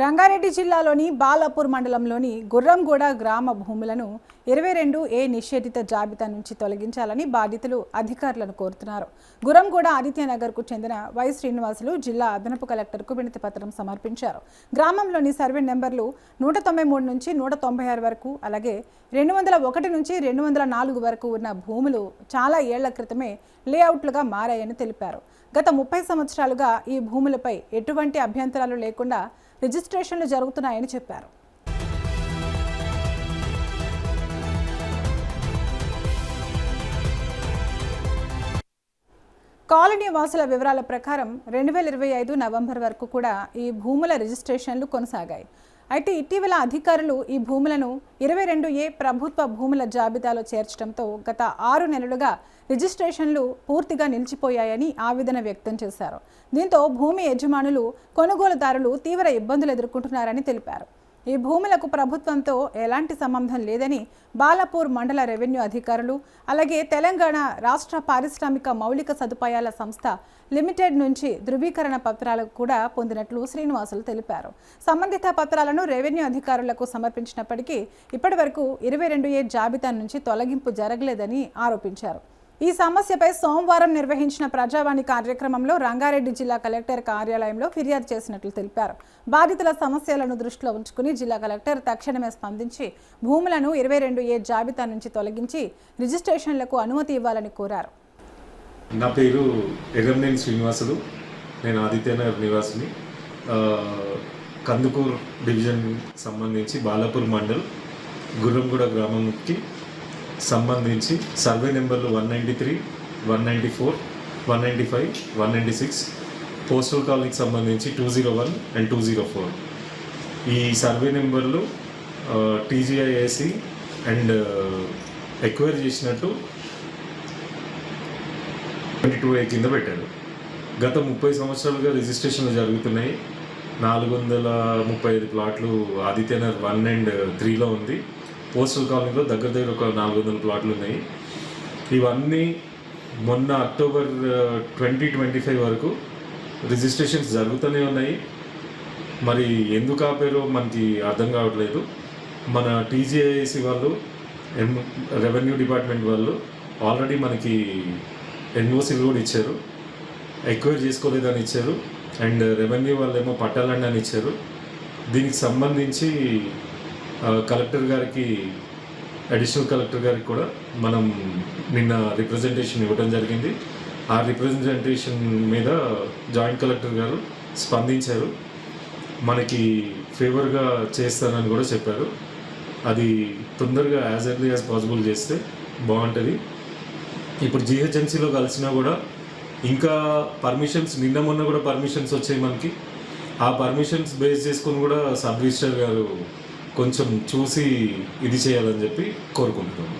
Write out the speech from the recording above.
రంగారెడ్డి జిల్లాలోని బాలాపూర్ మండలంలోని గుర్రంగూడ గ్రామ భూములను 22A నిషేధిత జాబితా నుంచి తొలగించాలని బాధితులు అధికారులను కోరుతున్నారు. గుర్రంగూడ ఆదిత్యనగర్కు చెందిన వై శ్రీనివాసులు జిల్లా అదనపు కలెక్టర్కు వినతి పత్రం సమర్పించారు. గ్రామంలోని సర్వే నెంబర్లు 193 నుంచి 196 వరకు, అలాగే 201 నుంచి 204 వరకు ఉన్న భూములు చాలా ఏళ్ల క్రితమే లేఅవుట్లుగా మారాయని తెలిపారు. గత 30 సంవత్సరాలుగా ఈ భూములపై ఎటువంటి అభ్యంతరాలు లేకుండా రిజిస్ట్రేషన్లు జరుగుతున్నాయని చెప్పారు. కాలనీ వాసుల వివరాల ప్రకారం 2025 నవంబర్ వరకు కూడా ఈ భూముల రిజిస్ట్రేషన్లు కొనసాగాయి. అయితే ఇటీవల అధికారులు ఈ భూములను 22A ప్రభుత్వ భూముల జాబితాలో చేర్చడంతో గత 6 నెలలుగా రిజిస్ట్రేషన్లు పూర్తిగా నిలిచిపోయాయని ఆవేదన వ్యక్తం చేశారు. దీంతో భూమి యజమానులు, కొనుగోలుదారులు తీవ్ర ఇబ్బందులు ఎదుర్కొంటున్నారని తెలిపారు. ఈ భూములకు ప్రభుత్వంతో ఎలాంటి సంబంధం లేదని బాలాపూర్ మండల రెవెన్యూ అధికారులు, అలాగే తెలంగాణ రాష్ట్ర పారిశ్రామిక మౌలిక సదుపాయాల సంస్థ లిమిటెడ్ నుంచి ధృవీకరణ పత్రాలు కూడా పొందినట్లు శ్రీనివాసులు తెలిపారు. సంబంధిత పత్రాలను రెవెన్యూ అధికారులకు సమర్పించినప్పటికీ ఇప్పటి వరకు 22A జాబితా నుంచి తొలగింపు జరగలేదని ఆరోపించారు. ఈ సమస్యపై సోమవారం నిర్వహించిన ప్రజావాణి కార్యక్రమంలో రంగారెడ్డి జిల్లా కలెక్టర్ కార్యాలయంలో ఫిర్యాదు చేసినట్లు తెలిపారు. బాధితుల సమస్యలను దృష్టిలో ఉంచుకుని జిల్లా కలెక్టర్ తక్షణమే స్పందించి భూములను 22A జాబితా నుంచి తొలగించి రిజిస్ట్రేషన్లకు అనుమతి ఇవ్వాలని కోరారు. నా పేరు ఎగంనేని శ్రీనివాసులు. నేను ఆదిత్యనగర్ నివాసిని. కందుకూర్ డివిజన్ సంబంధించి బాలాపూర్ మండల్ గుర్రంగూడ గ్రామంకి సంబంధించి సర్వే నెంబర్లు 193, 194, 195, 196, పోస్టల్ కాలనీకి సంబంధించి 201 అండ్ 204. ఈ సర్వే నెంబర్లు టీజీఐఏసి అండ్ ఎక్వైర్ చేసినట్టు 22A కింద పెట్టారు. గత 30 సంవత్సరాలుగా రిజిస్ట్రేషన్లు జరుగుతున్నాయి. 435 ప్లాట్లు ఆదిత్యనగర్ 1 అండ్ 3లో ఉంది. పోస్టల్ కాలనీలో దగ్గర ఒక 400 ప్లాట్లు ఉన్నాయి. ఇవన్నీ మొన్న అక్టోబర్ 2025 వరకు రిజిస్ట్రేషన్స్ జరుగుతూనే ఉన్నాయి. మరి ఎందుకు ఆపారో మనకి అర్థం కావట్లేదు. మన టీజీఐసి వాళ్ళు, రెవెన్యూ డిపార్ట్మెంట్ వాళ్ళు ఆల్రెడీ మనకి ఎన్ఓసీలు కూడా ఇచ్చారు. ఎక్వైర్ చేసుకోలేదని ఇచ్చారు. అండ్ రెవెన్యూ వాళ్ళు ఏమో పట్టాలండి అని ఇచ్చారు. దీనికి సంబంధించి కలెక్టర్ గారికి, అడిషనల్ కలెక్టర్ గారికి కూడా మనం నిన్న రిప్రజెంటేషన్ ఇవ్వడం జరిగింది. ఆ రిప్రజెంటేషన్ మీద జాయింట్ కలెక్టర్ గారు స్పందించారు. మనకి ఫేవర్గా చేస్తానని కూడా చెప్పారు. అది తొందరగా యాజ్ ఎర్లీ యాజ్ పాసిబుల్ చేస్తే బాగుంటుంది. ఇప్పుడు జిహెచ్ఎంసీలో కలిసినా కూడా ఇంకా పర్మిషన్స్, నిన్న మొన్న కూడా పర్మిషన్స్ వచ్చాయి మనకి. ఆ పర్మిషన్స్ బేస్ చేసుకొని కూడా సబ్ రిజిస్టర్ గారు కొంచెం చూసి ఇది చేయాలని చెప్పి కోరుకుంటున్నాం.